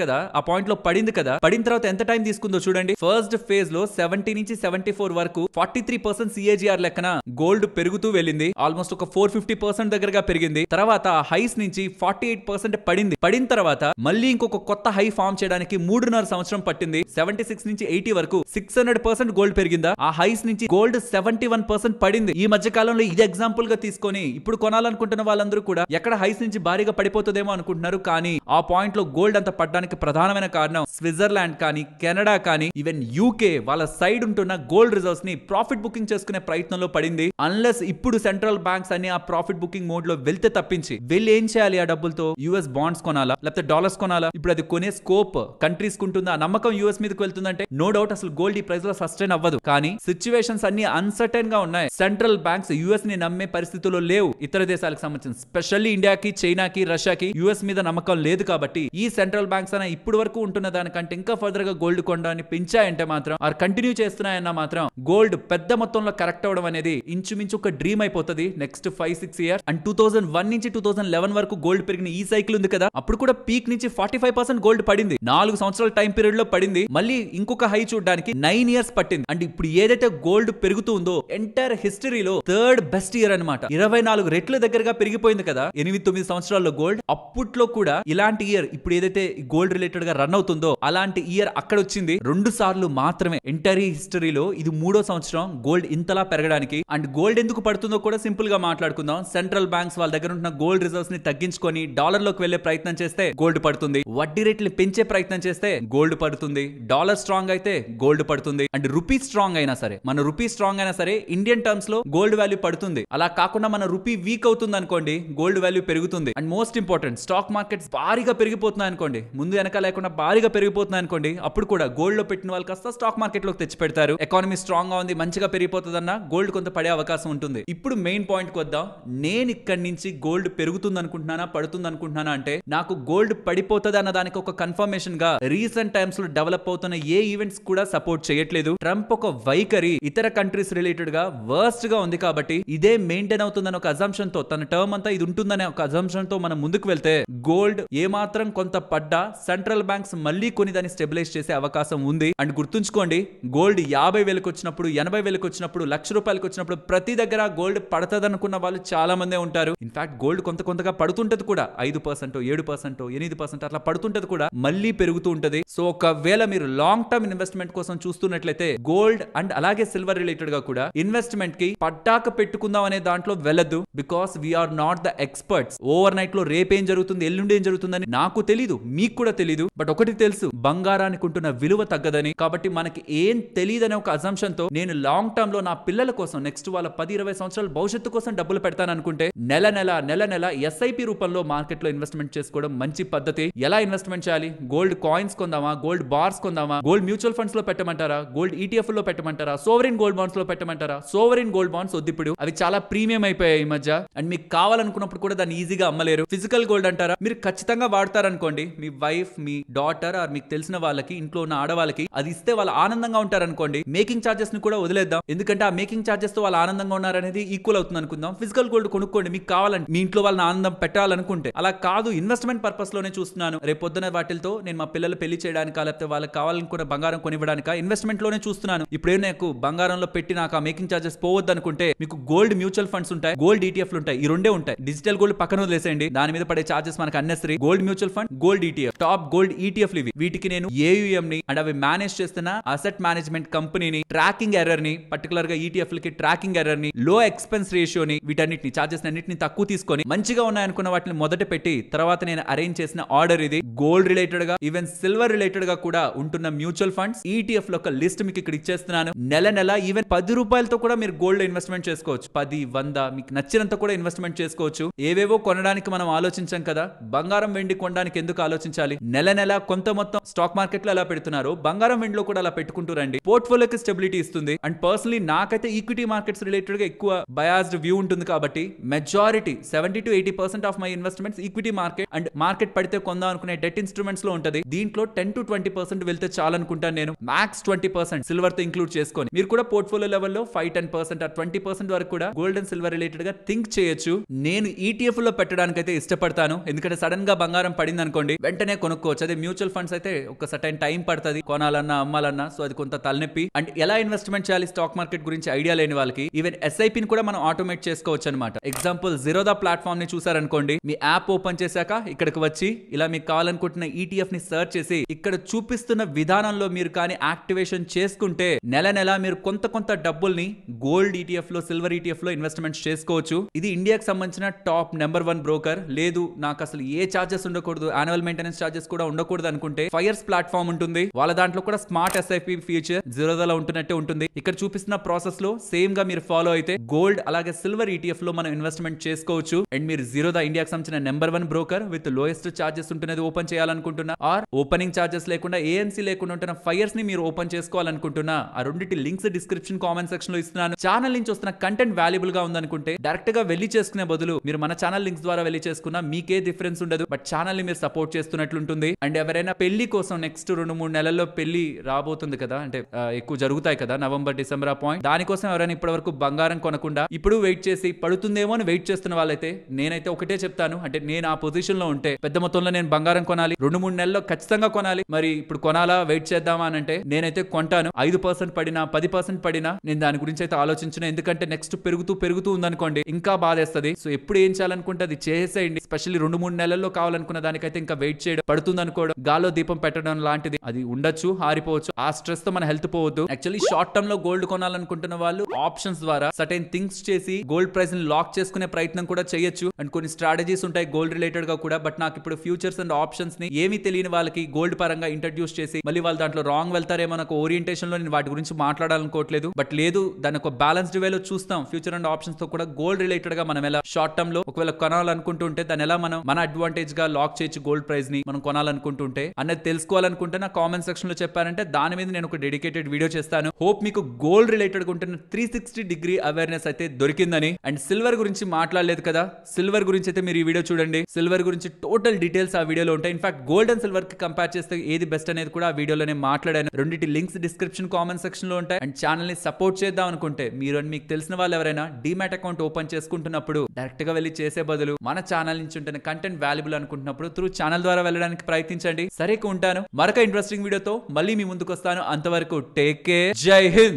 కదా, ఆ పాయింట్ లో పడింది కదా, పడిన తర్వాత ఎంత టైం తీసుకుందో చూడండి. ఫస్ట్ ఫేజ్ లో 70 నుంచి 74 వరకు 43% సిఏజిఆర్ లెక్కన గోల్డ్ పెరుగుతూ వెళ్ళింది. ఆల్మోస్ట్ ఒక 450% దగ్గరగా పెరిగింది. తర్వాత హైస్ నుంచి 48% పడింది. పడిన తర్వాత మళ్ళీ ఇంకొక కొత్త హై ఫామ్ చేయడానికి 3.5 సంవత్సరం పట్టింది. 76 నుంచి 80 వరకు 600% గోల్డ్ పెరిగిందా. ఆ హైస్ నుంచి గోల్డ్ 71% పడింది. ఈ మధ్య కాలంలో ఇది ఎగ్జాంపుల్ గా తీసుకొని ఇప్పుడు కొనాలనుకుంటున్న వాళ్ళందరూ కూడా ఎక్కడ హైస్ నుంచి భారీగా పడిపోతుందేమో అనుకుంటున్నారు. కానీ ఆ పాయింట్ లో గోల్డ్ అంత పడడానికి ప్రధానమైన కారణం స్విట్జర్లాండ్ కానీ, కెనడా కానీ, ఈవెన్ యూకే వాళ్ళ సైడ్ ఉంటున్న గోల్డ్ రిజర్వ్స్ ని ప్రాఫిట్ బుకింగ్ చేసుకునే ప్రయత్నంలో పడింది. అన్లెస్ ఇప్పుడు సెంట్రల్ బ్యాంక్స్ అన్ని ఆ ప్రాఫిట్ బుకింగ్ మోడ్ లో వెళ్తే తప్పించి వెళ్ళి ఏం చేయాలి, ఆ డబ్బులతో యుఎస్ బాండ్స్ కొనాలా లేకపోతే డాలర్స్ కొనాలా. ఇప్పుడు అది కొనే స్కోప్ కంట్రీస్ కుంటుందా, నమ్మకం యుఎస్ మీదకి వెళ్తుందంటే నో డౌట్ అసలు గోల్డ్ ఈ ప్రైస్ లో సస్టైన్ అవ్వదు. కానీ సిచ్యువేషన్స్ అన్ని అన్సర్టైన్ గా ఉన్నాయి. సెంట్రల్ బ్యాంక్స్ యుఎస్ ని నమ్మే పరిస్థితుల్లో లేవు. ఇతర దేశాలకు సంబంధించి స్పెషల్లీ ఇండియాకి, చైనాకి, రష్యాకి యుఎస్ మీద నమ్మకం లేదు. కాబట్టి ఈ సెంట్రల్ బ్యాంక్స్ అన్న ఇప్పుడు వరకు ఉంటున్న దానికంటే ఇంకా ఫర్దర్ గా గోల్డ్ కొనడాన్ని పెంచాయంటే మాత్రం, ఆర్ కంటిన్యూ చేస్తున్నాయన్నా మాత్రం, గోల్డ్ పెద్ద మొత్తంలో కరెక్ట్ అవడం అనేది ఇంచుమించు ఒక డ్రీమ్ అయిపోతుంది నెక్స్ట్ 5-6 ఇయర్స్. అండ్ 2001 నుంచి 2011 వరకు గోల్డ్ పెరిగిన ఈ సైకిల్ ఉంది కదా, అప్పుడు కూడా పీక్ నుంచి 45% గోల్డ్ పడింది. 4 సంవత్సరాల టైం పీరియడ్ లో పడింది. మళ్ళీ ఇంకొక హై చూడడానికి 9 ఇయర్స్ పట్టింది. అండ్ ఇప్పుడు ఏదైతే గోల్డ్ పెరుగుతూ ఉందో ఎంటైర్ హిస్టరీలో థర్డ్ బెస్ట్ ఇయర్ అనమాట. 24 రెట్ల దగ్గరగా పెరిగిపోయింది కదా 8-9 సంవత్సరాల్లో గోల్డ్. అప్పట్లో కూడా ఇలాంటి ఇయర్ ఇప్పుడు ఏదైతే గోల్డ్ రిలేటెడ్ గా రన్ అవుతుందో అలాంటి ఇయర్ అక్కడ వచ్చింది 2 సార్లు మాత్రమే ఎంటైర్ హిస్టరీలో. ఇది 3వ సంవత్సరం గోల్డ్ ఇంతలా పెరగడానికి. అండ్ గోల్డ్ ఎందుకు పడుతుందో కూడా సింపుల్ గా మాట్లాడుకుందాం. సెంట్రల్ బ్యాంక్స్ వాళ్ళ దగ్గర ఉన్న గోల్డ్ రిజర్వ్స్ ని తగ్గించుకొని డాలర్ లోకి వెళ్లే ప్రయత్నం చేస్తే గోల్డ్ పడుతుంది. వడ్డీ రేట్లు పెంచే ప్రయత్నం చేస్తే గోల్డ్ పడుతుంది. డాలర్ స్ట్రాంగ్ అయితే గోల్డ్ పడుతుంది. అండ్ రూపీ స్ట్రాంగ్ అయినా సరే, మన రూపీ స్ట్రాంగ్ అయినా సరే ఇండియన్ టర్మ్స్ లో గోల్డ్ వాల్యూ పడుతుంది. అలా కాకుండా మన రూపీ వీక్ అవుతుంది అనుకోండి, గోల్డ్ వాల్యూ పెరుగుతుంది. And most important, stock markets భారీగా పెరిగిపోతున్నాయి అనుకోండి, ముందు వెనక లేకుండా భారీగా పెరిగిపోతున్నాయి అనుకోండి, అప్పుడు కూడా గోల్డ్ లో పెట్టిన వాళ్ళు కాస్త స్టాక్ మార్కెట్ లోకి తెచ్చి పెడతారు. ఎకానమీ స్ట్రాంగ్ గా ఉంది, మంచిగా పెరిగిపోతుందన్న గోల్డ్ కొంత పడే అవకాశం ఉంటుంది. ఇప్పుడు మెయిన్ పాయింట్ కి వద్దాం. నేను ఇక్కడి నుంచి గోల్డ్ పెరుగుతుంది అనుకుంటున్నానా, పడుతుంది అనుకుంటున్నానా అంటే, నాకు గోల్డ్ పడిపోతుంది అన్న దానికి ఒక కన్ఫర్మేషన్ గా రీసెంట్ టైమ్స్ లో డెవలప్ డెవలప్ అవుతున్న ఏ ఈవెంట్స్ కూడా సపోర్ట్ చేయట్లేదు. ట్రంప్ ఒక వైఖరి ఇతర కంట్రీస్ రిలేటెడ్ గా వర్స్ట్ గా ఉంది కాబట్టి ఇదే మెయింటైన్ అవుతుందని ఒక అజంప్షన్ తో, తన టర్మ్ అంతా ఇది ఉంటుందనే ఒక అజంప్షన్ తో మనం ముందుకు వెళ్తే గోల్డ్ ఏమాత్రం కొంత పడ్డా సెంట్రల్ బ్యాంక్స్ మళ్ళీ కొని దాన్ని స్టెబిలైజ్ చేసే అవకాశం ఉంది. అండ్ గుర్తుంచుకోండి, గోల్డ్ 50,000 వచ్చినప్పుడు, 80,000 వచ్చినప్పుడు, ₹1,00,000 వచ్చినప్పుడు ప్రతి దగ్గర గోల్డ్ పడతదనుకున్న వాళ్ళు చాలా మందే ఉంటారు. ఇన్ఫాక్ట్ గోల్డ్ కొంతగా పడుతుంటది కూడా, 5%, 7%, 8% అట్లా పడుతుంటది కూడా, మళ్ళీ పెరుగుతూ ఉంటది. సో ఒకవేళ మీరు లాంగ్ టర్మ్ ఇన్వెస్ట్మెంట్ కోసం చూస్తున్నట్లయితే గోల్డ్ అండ్ అలాగే సిల్వర్ రిలేటెడ్ గా కూడా ఇన్వెస్ట్మెంట్ కి పట్టాక పెట్టుకుందాం అనే దాంట్లో వెళ్ళదు. Because we're not the experts. Overnight లో రేపేం జరుగుతుంది, ఎల్లుండి ఏం జరుగుతుందని నాకు తెలీదు, మీకు కూడా తెలీదు. బట్ ఒకటి తెలుసు, బంగారానికి ఉంటున్న విలువ తగ్గదని. కాబట్టి మనకి ఏం తెలియదనే ఒక అజంప్షన్ తో నేను లాంగ్ టర్మ్ లో నా పిల్లల కోసం, నెక్స్ట్ వాళ్ళ 10-20 సంవత్సరాల భవిష్యత్తు కోసం డబ్బులు పెడతాను అనుకుంటే నెల నెల ఎస్ఐపి రూపంలో మార్కెట్ లో ఇన్వెస్ట్మెంట్ చేసుకోవడం మంచి పద్ధతి. ఎలా ఇన్వెస్ట్మెంట్ చేయాలి? గోల్డ్ కాయిన్స్ కొందామా, గోల్డ్ బార్స్ కొందామా, గోల్డ్ మ్యూచువల్ ఫండ్స్ లో పెట్టమంటారా, గోల్డ్ ఈటీఎఫ్ లో పెట్టమంటారా, సోవరిన్ గోల్డ్ బాండ్స్ లో పెట్టమంటారా? సోవరిన్ గోల్డ్ బాండ్స్ వద్దు, ఇప్పుడు అవి చాలా ప్రీమియం అయిపోయాయి ఈ మధ్య. అండ్ మీకు కావాలనుకున్నప్పుడు కూడా దాన్ని ఈజీగా అమ్మలేరు. ఫిజికల్ గోల్డ్ అంటారా, మీరు ఖచ్చితంగా వాడతారనుకోండి, మీ వైఫ్, మీ డాటర్ ఆర్ మీకు తెలిసిన వాళ్ళకి, ఇంట్లో ఉన్న ఆడవాళ్ళకి అది ఇస్తే వాళ్ళు ఆనందంగా ఉంటారనుకోండి. మేకింగ్ చార్జెస్ ని కూడా వదిలేద్దాం, ఎందుకంటే ఆ మేకింగ్ చార్జెస్ తో వాళ్ళు ఆనందంగా ఉన్నారనేది ఈక్వల్ అవుతుంది అనుకుందాం. ఫిజికల్ గోల్డ్ కొనుక్కోండి మీకు కావాలంటే, మీ ఇంట్లో వాళ్ళని ఆనందం పెట్టాలనుకుంటే. అలా కాదు, ఇన్వెస్ట్మెంట్ పర్పస్ లోనే చూస్తున్నాను, రేపొద్దున వాటితో నేను మా పిల్లలు పెళ్లి చేయడానికి, లేకపోతే వాళ్ళకి కావాలనుకున్న బంగారం కొనివ్వడానిక, ఇన్వెస్ట్మెంట్ లోనే చూస్తున్నాను. ఇప్పుడే నాకు బంగారంలో పెట్టి నాకు ఆ మేకింగ్ చార్జెస్ పోవద్దు అనుకుంటే మీకు గోల్డ్ మ్యూచువల్ ఫండ్స్ ఉంటాయి, గోల్డ్ ఈటీఎఫ్ ఉంటాయి. ఈ రెండే ఉంటాయి. డిజిటల్ గోల్డ్ పక్కన వదిలేసేయండి, దాని మీద పడే చార్జెస్ మనకు unnecessary. Gold mutual fund, gold ETF, top gold ETF ఇవి. వీటికి నేను ఏయుఎం ని అండ్ అవి మేనేజ్ చేస్తున్న అసెట్ మేనేజ్మెంట్ కంపెనీని, ట్రాకింగ్ ఎర్రర్ ని, పర్టికులర్ గా ఈటీఎఫ్ లకి ట్రాకింగ్ ఎర్రర్ ని, లో ఎక్స్పెన్స్ రేషియోని, వీటన్నిటిని చార్జెస్ అన్నిటిని తక్కువ తీసుకొని మంచిగా ఉన్నాయనుకున్న వాటిని మొదట పెట్టి తర్వాత నేను అరేంజ్ చేసిన ఆర్డర్ ఇది. గోల్డ్ రిలేటెడ్ గా, ఈవెన్ సిల్వర్ రిలేటెడ్ గా కూడా ఉంటున్న మ్యూచువల్ ఫండ్స్, ఈటీఎఫ్ లో ఒక లిస్ట్ మీకు ఇక్కడ ఇచ్చేస్తున్నాను. నెల ఈవెన్ ₹10 కూడా మీరు గోల్డ్ ఇన్వెస్ట్మెంట్ చేసుకోవచ్చు. 10, 100 మీకు నచ్చినంత కూడా ఇన్వెస్ట్మెంట్ చేసుకోవచ్చు. ఏవేవో కొనడానికి మనం ఆలోచించాం కదా, బంగారం వెండి కొనడానికి ఎందుకు ఆలోచించాలి? నెల కొంత మొత్తం స్టాక్ మార్కెట్ లో ఎలా పెడుతున్నారు, బంగారం వెండిలో కూడా అలా పెట్టుకుంటూ రండి. పోర్ట్ఫోలియోకి స్టెబిలిటీ ఇస్తుంది. అండ్ పర్సనలీ నాకైతే ఈక్విటీ మార్కెట్స్ రిలేటెడ్ గా ఎక్కువ బయాస్డ్ వ్యూ ఉంటుంది కాబట్టి majority 70-80% of my investments equity market and market పడితే కొందాం అనుకునే డెట్ ఇన్స్ట్రుమెంట్స్ లో ఉంటది. దీంట్లో 10-20% వెళ్తే చాలనుకుంటాను నేను, మాక్స్ 20% సిల్వర్ తో ఇంక్లూడ్ చేసుకొని. మీరు కూడా పోర్ట్ఫోలియో లెవెల్లో 5-10% 20% వరకు కూడా గోల్డ్ అండ్ సిల్వర్ రిలేటెడ్ గా థింక్ చేయొచ్చు. నేను ఈటీఎఫ్ లో పెట్టడానికి అయితే ఇష్టపడతాను, ఎందుకంటే సడన్ గా బంగారం పడింది అనుకోండి వెంటనే కొనుక్కోవచ్చు. అదే మ్యూచువల్ ఫండ్స్ అయితే ఒక సర్టైన్ టైం పడుతుంది కొనాలన్నా అమ్మాలన్నా, సో అది కొంత తలనొప్పి. అండ్ ఎలా ఇన్వెస్ట్మెంట్ చేయాలి స్టాక్ మార్కెట్ గురించి ఐడియా లేని వాళ్ళకి ఈవెన్ ఎస్ఐపిని కూడా మనం ఆటోమేట్ చేసుకోవచ్చు అనమాట. ఎగ్జాంపుల్ జిరోదా ప్లాట్ఫామ్ ని చూసారనుకోండి, మీ యాప్ ఓపెన్ చేశాక ఇక్కడికి వచ్చి ఇలా మీకు కావాలనుకుంటున్న ఈటీఎఫ్ ని సర్చ్ చేసి ఇక్కడ చూపిస్తున్న విధానంలో మీరు కానీ యాక్టివేషన్ చేసుకుంటే నెల మీరు కొంత డబ్బుల్ని గోల్డ్ ఈటీఎఫ్ లో, సిల్వర్ ఈటీఎఫ్ లో ఇన్వెస్ట్మెంట్ చేసుకోవచ్చు. ఇది ఇండియాకి సంబంధించిన టాప్ నెంబర్ 1 బ్రోకర్. లేదు నాకు అసలు ఏ చార్జెస్ ఉండకూడదు, యాన్యువల్ మెయింటెనెన్స్ చార్జెస్ కూడా ఉండకూడదు అనుకుంటే ఫైర్స్ ప్లాట్ఫామ్ ఉంటుంది. వాళ్ళ దాంట్లో కూడా స్మార్ట్ ఎస్ఐపి ఫీచర్ జిరోదాలో ఉంటున్నట్టే ఉంటుంది. ఇక్కడ చూపిస్తున్న ప్రాసెస్ లో సేమ్ గా మీరు ఫాలో అయితే గోల్డ్ అలాగే సిల్వర్ ఈటీఎఫ్ లో మనం ఇన్వెస్ట్మెంట్ చేసుకోవచ్చు. అండ్ మీరు జిరోదా ఇండియాకి సంబంధించిన number 1 broker with lowest charges ఉంటున్నది ఓపెన్ చేయాలనుకుంటున్నా, ఆర్ ఓపెనింగ్ చార్జెస్ లేకుండా ఏఎంసీ లేకుండా ఉంటున్న ఫైర్స్ ని మీరు ఓపెన్ చేసుకోవాలనుకుంటున్నా, ఆ రెండింటి లింక్స్ డిస్క్రిప్షన్ కామెంట్ సెక్షన్ లో ఇస్తున్నాను. ఛానల్ నుంచి వస్తున్న కంటెంట్ వాల్యుబుల్ గా ఉందనుకుంటే డైరెక్ట్ గా వెళ్లి చేసుకునే బదులు మీరు మన ఛానల్ లింక్స్ ద్వారా వెళ్లి చేసుకున్నా మీకే డిఫరెన్స్ ఉండదు, బట్ ఛానల్ ని మీరు సపోర్ట్ చేస్తున్నట్లుంటుంది. అండ్ ఎవరైనా పెళ్లి కోసం నెక్స్ట్ 2-3 నెలల్లో పెళ్లి రాబోతుంది కదా, అంటే ఎక్కువ జరుగుతాయి కదా, నవంబర్ డిసెంబర్ ఆ పాయింట్, దానికోసం ఎవరైనా ఇప్పటి వరకు బంగారం కొనకుండా ఇప్పుడు వెయిట్ చేసి పడుతుందేమో అని వెయిట్ చేస్తున్న వాళ్ళైతే నేనైతే ఒకటే చెప్తాను, అంటే నేను ఆ పొజిషన్ లో ఉంటే పెద్ద మొత్తంలో నేను బంగారం కొనాలి, 2-3 నెలల్లో ఖచ్చితంగా కొనాలి, మరి ఇప్పుడు కొనాలా వెయిట్ చేద్దామా అని అంటే నేనైతే కొంటాను. 5% పడినా 10% పడినా నేను దాని గురించి అయితే ఆలోచించను, ఎందుకంటే నెక్స్ట్ పెరుగుతూ ఉందనుకోండి ఇంకా బాధేస్తుంది. సో ఎప్పుడు ఏం చేయాలనుకుంటే అది చేసేయండి. స్పెషల్లీ 2-3 నెలల్లో కావాలనుకున్న దానికైతే ఇంకా వెయిట్ చేయడం, పడుతుంది అనుకోవడం, గాల్లో దీపం పెట్టడం లాంటిది అది ఉండొచ్చు, ఆరిపోవచ్చు. ఆ స్ట్రెస్ తో మన హెల్త్ పోవద్దు. యాక్చువల్లీ షార్ట్ టర్మ్ లో గోల్డ్ కొనాలనుకుంటున్న వాళ్ళు ఆప్షన్స్ ద్వారా సర్టైన్ థింగ్స్ చేసి గోల్డ్ ప్రైస్ ని లాక్ చేసుకునే ప్రయత్నం కూడా చేయొచ్చు. అండ్ కొన్ని స్ట్రాటజీస్ ఉంటాయి గోల్డ్ రిలేటెడ్ గా కూడా, బట్ నాకు ఇప్పుడు ఫ్యూచర్స్ అండ్ ఆప్షన్స్ ని ఏమీ తెలియని వాళ్ళకి గోల్డ్ పరంగా ఇంట్రడ్యూస్ చేసి మళ్ళీ వాళ్ళు దాంట్లో రాంగ్ వెళ్తారేమో నాకు ఓరియంటేషన్ లో నేను వాటి గురించి మాట్లాడాలనుకోవట్లేదు. బట్ లేదు, దాని ఒక బ్యాలెన్స్డ్ వేలో చూస్తాం. ఫ్యూచర్ అండ్ ఆప్షన్స్ తో కూడా గోల్డ్ రిలేటెడ్ గా మనం ఎలా షార్ట్ టర్మ్ లో ఒకవేళ కొనాలనుకుంటుంటే దాన్ని ఎలా మనం మన అడ్వాంటేజ్ గా లాక్ చేయొచ్చు గోల్డ్ ప్రైస్ ని మనం కొనాలనుకుంటుంటే అనేది తెలుసుకోవాలనుకుంటే నా కామెంట్ సెక్షన్ లో చెప్పారంటే దాని మీద నేను ఒక డెడికేటెడ్ వీడియో చేస్తాను. హోప్ మీకు గోల్డ్ రిలేటెడ్ గా ఉంటున్న 360 డిగ్రీ అవేర్నెస్ అయితే దొరికిందని. అండ్ సిల్వర్ గురించి మాట్లాడలేదు కదా, సిల్వర్ గురించి అయితే మీరు ఈ వీడియో చూడండి. సిల్వర్ గురించి టోటల్ డీటెయిల్స్ ఆ వీడియోలో ఉంటాయి. ఇన్ఫాక్ట్ గోల్డ్ అండ్ సిల్వర్ కి కంపేర్ చేస్తే ఏది బెస్ట్ అనేది కూడా ఆ వీడియోలోనే మాట్లాడాను. రెండింటి లింక్స్ డిస్క్రిప్షన్ కామెంట్ సెక్షన్ లో ఉంటాయి. అండ్ ఛానల్ ని సపోర్ట్ చేద్దాం అనుకుంటే మీరు అండ్ మీకు తెలిసిన వాళ్ళు ఎవరైనా డీమ్యాట్ అకౌంట్ ఓపెన్ చేసుకుంటున్నప్పుడు డైరెక్ట్ గా వెళ్ళి చేసే బదులు మన ఛానల్ నుంచి ఉంటున్న కంటెంట్ వాల్యుబుల్ అనుకుంటున్నప్పుడు త్రూ ఛానల్ ద్వారా వెళ్ళడానికి ప్రయత్నించండి. సరే ఉంటాను, మరొక ఇంట్రెస్టింగ్ వీడియోతో మళ్ళీ మీ ముందుకు వస్తాను. అంతవరకు టేక్ కేర్, జై హింద్.